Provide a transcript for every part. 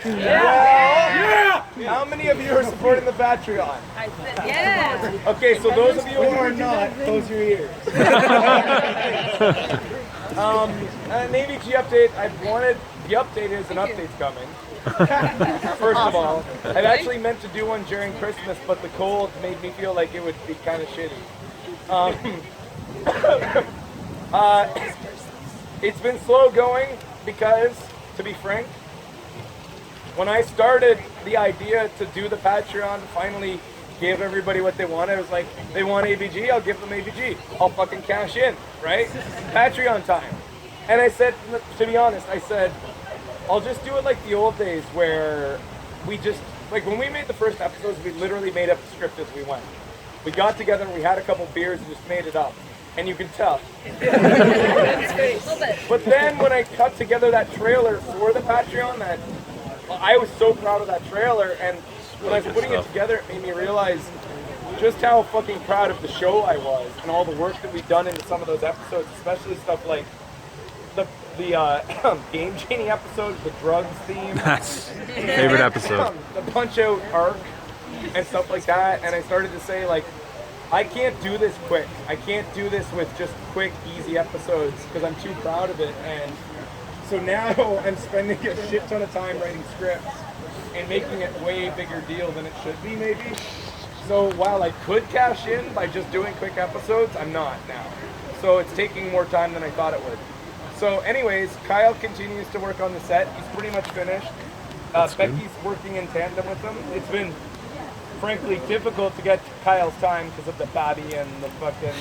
Yeah! How many of you are supporting the Patreon? Yeah. Okay, so those of you who are not, close your ears. An AVG update. I wanted the update is an update's coming. First of all, I've actually meant to do one during Christmas, but the cold made me feel like it would be kind of shitty. It's been slow going because, to be frank, when I started the idea to do the Patreon, finally give everybody what they want, I was like, they want AVG, I'll give them AVG. I'll fucking cash in, right? Patreon time. And I said, to be honest, I said, I'll just do it like the old days where we just, like when we made the first episodes, we literally made up the script as we went. We got together and we had a couple beers and just made it up. And you can tell. But then when I cut together that trailer for the Patreon, I was so proud of that trailer, and when I was putting it together, it made me realize just how fucking proud of the show I was and all the work that we've done into some of those episodes, especially stuff like the game changing episode, the drugs theme. That's favorite episode. The punch out arc and stuff like that. And I started to say, like, I can't do this quick. I can't do this with just quick, easy episodes because I'm too proud of it. And so now I'm spending a shit ton of time writing scripts and making it way bigger deal than it should be, maybe. So while I could cash in by just doing quick episodes, I'm not now. So it's taking more time than I thought it would. So anyways, Kyle continues to work on the set. He's pretty much finished. Becky's working in tandem with him. It's been, frankly, difficult to get Kyle's time because of the baby and the fucking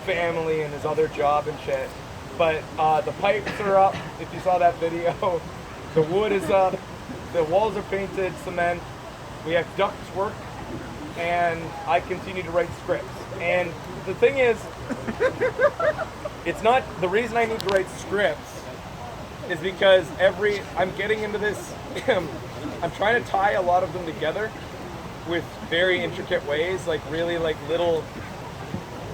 family and his other job and shit. But the pipes are up, if you saw that video. The wood is up. The walls are painted, cement. We have ducts work. And I continue to write scripts. And the thing is, it's not, the reason I need to write scripts is because I'm getting into this, I'm trying to tie a lot of them together with very intricate ways, like really like little,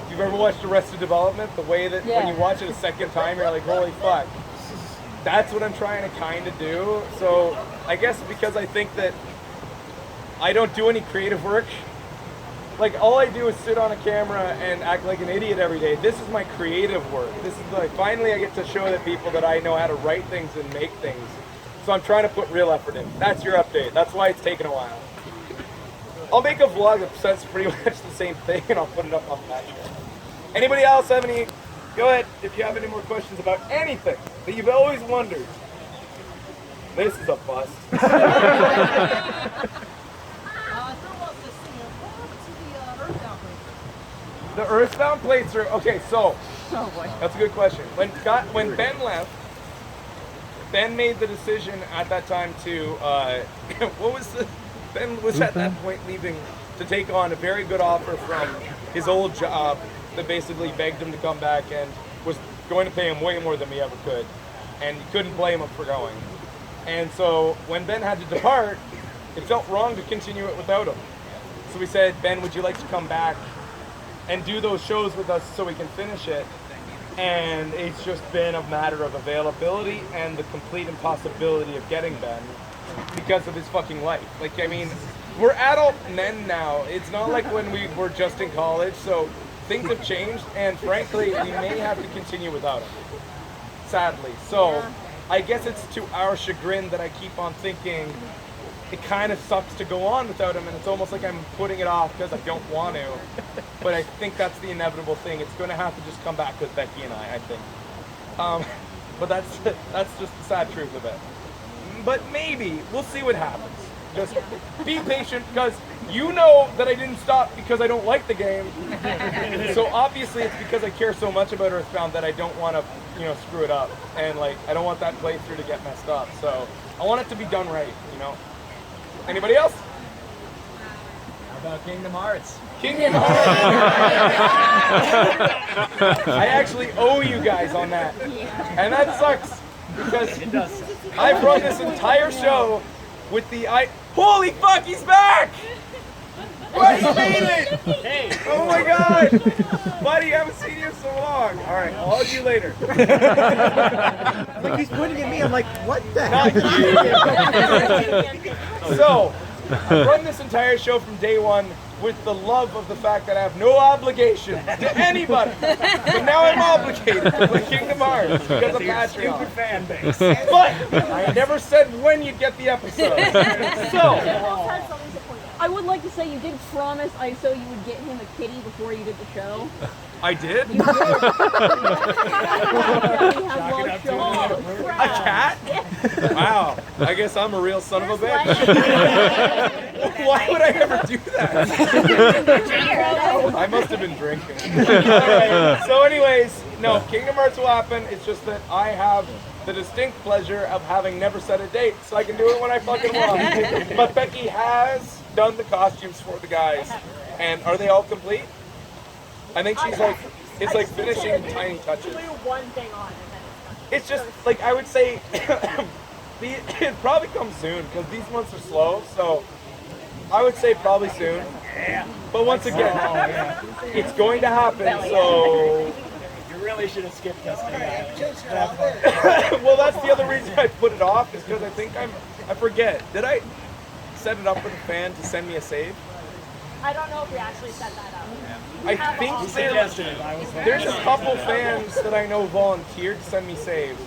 if you've ever watched Arrested Development, the way that when you watch it a second time, you're like, holy fuck. That's what I'm trying to kind of do. So I guess because I think that I don't do any creative work, like all I do is sit on a camera and act like an idiot every day. This is my creative work. This is like, finally I get to show the people that I know how to write things and make things. So I'm trying to put real effort in. That's your update. That's why it's taken a while. I'll make a vlog that says pretty much the same thing and I'll put it up on the Patreon. Anybody else have any, go ahead if you have any more questions about anything that you've always wondered. This is a bust. The Earthbound plates are, okay, so, that's a good question. When Ben left, Ben made the decision at that time to, Ben was at that point leaving to take on a very good offer from his old job that basically begged him to come back and was going to pay him way more than we ever could. And you couldn't blame him for going. And so when Ben had to depart, it felt wrong to continue it without him. So we said, Ben, would you like to come back and do those shows with us so we can finish it? And it's just been a matter of availability and the complete impossibility of getting Ben because of his fucking life. Like, I mean, we're adult men now. It's not like when we were just in college, so things have changed, and frankly, we may have to continue without him, sadly. So I guess it's to our chagrin that I keep on thinking it kind of sucks to go on without him, and it's almost like I'm putting it off because I don't want to. But I think that's the inevitable thing. It's going to have to just come back with Becky and I think. But that's just the sad truth of it. But maybe, we'll see what happens. Just be patient, because you know that I didn't stop because I don't like the game. So obviously it's because I care so much about Earthbound that I don't want to, screw it up. And like, I don't want that playthrough to get messed up. So I want it to be done right, Anybody else? How about Kingdom Hearts? Kingdom Hearts! I actually owe you guys on that. And that sucks, because I've run this entire show with holy fuck, he's back! What? You made it! Hey. Oh my god! Buddy, I haven't seen you in so long. Alright, I'll hug you later. Like he's pointing at me. I'm like, what the Not hell? you. So, I've run this entire show from day one with the love of the fact that I have no obligation to anybody. But now I'm obligated to play Kingdom Hearts because of Patreon. Fan base. But I never said when you'd get the episode. So, I would like to say you did promise ISO you would get him a kitty before you did the show. I did? You did. A cat? Wow. I guess I'm a real son of a bitch. Why would I ever do that? I must have been drinking. So anyways, no, Kingdom Hearts will happen. It's just that I have the distinct pleasure of having never set a date, so I can do it when I fucking want. But Becky has done the costumes for the guys. And are they all complete? I think she's like, it's like finishing tiny touches. One thing on and then It's just, like, I would say, it probably comes soon, because these months are slow, so I would say probably soon. But once again, it's going to happen, so... You really should have skipped this today. Well, that's the other reason I put it off, is because I think I forget. Did I set it up with a fan to send me a save? I don't know if we actually set that up. I think there's a couple fans that I know volunteered to send me saves.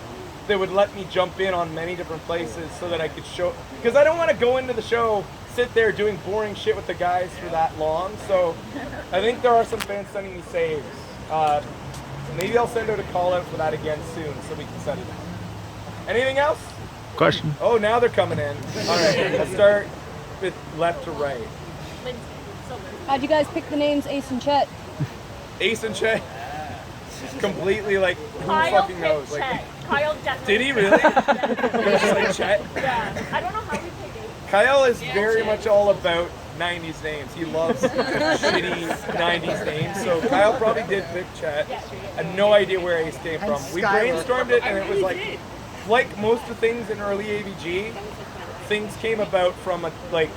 They would let me jump in on many different places so that I could show, because I don't want to go into the show, sit there doing boring shit with the guys for that long. So I think there are some fans sending me saves. Maybe I'll send out a call out for that again soon so we can set it up. Anything else? Question. Oh, now they're coming in. All right, let's start with left to right. How'd you guys pick the names Ace and Chet? Ace and Chet. Completely like, who fucking knows? Like, Kyle definitely. did he really? Just like Chet? Yeah. I don't know how we picked Ace. Kyle is very much all about 90s names. He loves shitty 90s names. So Kyle probably did pick Chet. I had no idea where Ace came from. We brainstormed it and it was like most of the things in early AVG, things came about from a like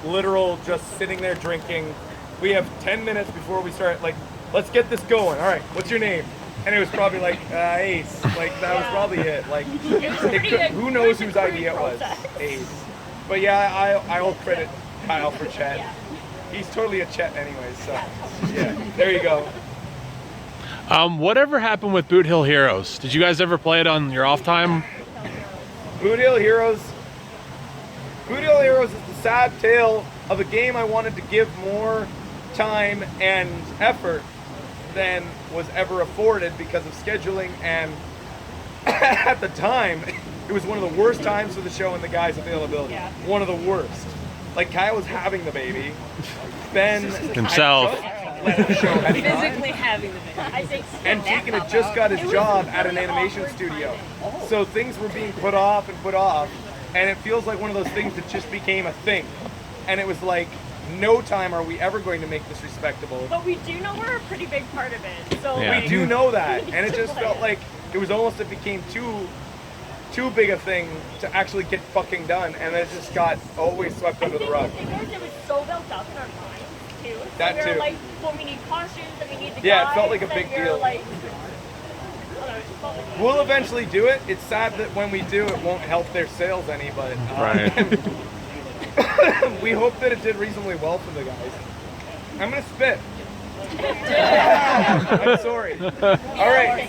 literal just sitting there drinking. We have 10 minutes before we start, like, let's get this going. All right, what's your name? And it was probably like, Ace. Like, that was probably it. Like, who knows whose idea it was? Ace. But yeah, I will credit Kyle for Chet. He's totally a Chet anyway, so yeah, there you go. Whatever happened with Boot Hill Heroes? Did you guys ever play it on your off time? Boot Hill Heroes is the sad tale of a game I wanted to give more time and effort than was ever afforded because of scheduling, and at the time it was one of the worst times for the show and the guys' availability. One of the worst. Like, Kyle was having the baby, Ben Himself. left the show at Physically having the baby. I think so. and Deacon had just got his job at an animation studio, so things were being put off, and it feels like one of those things that just became a thing. And it was like, no time are we ever going to make this respectable. But we do know we're a pretty big part of it. So Yeah. We do know that, and it just felt like it was almost, it became too big a thing to actually get fucking done, and it just got always swept under the rug. The thing is, it was so built up in our minds too. So That we were too. like, well, we need costumes and we need the Yeah, it guys, felt like a and big we were deal. Like, I don't know, it just felt like We'll eventually do it. It's sad that when we do, it won't help their sales any, but Right. we hope that it did reasonably well for the guys. I'm gonna spit. I'm sorry. All right.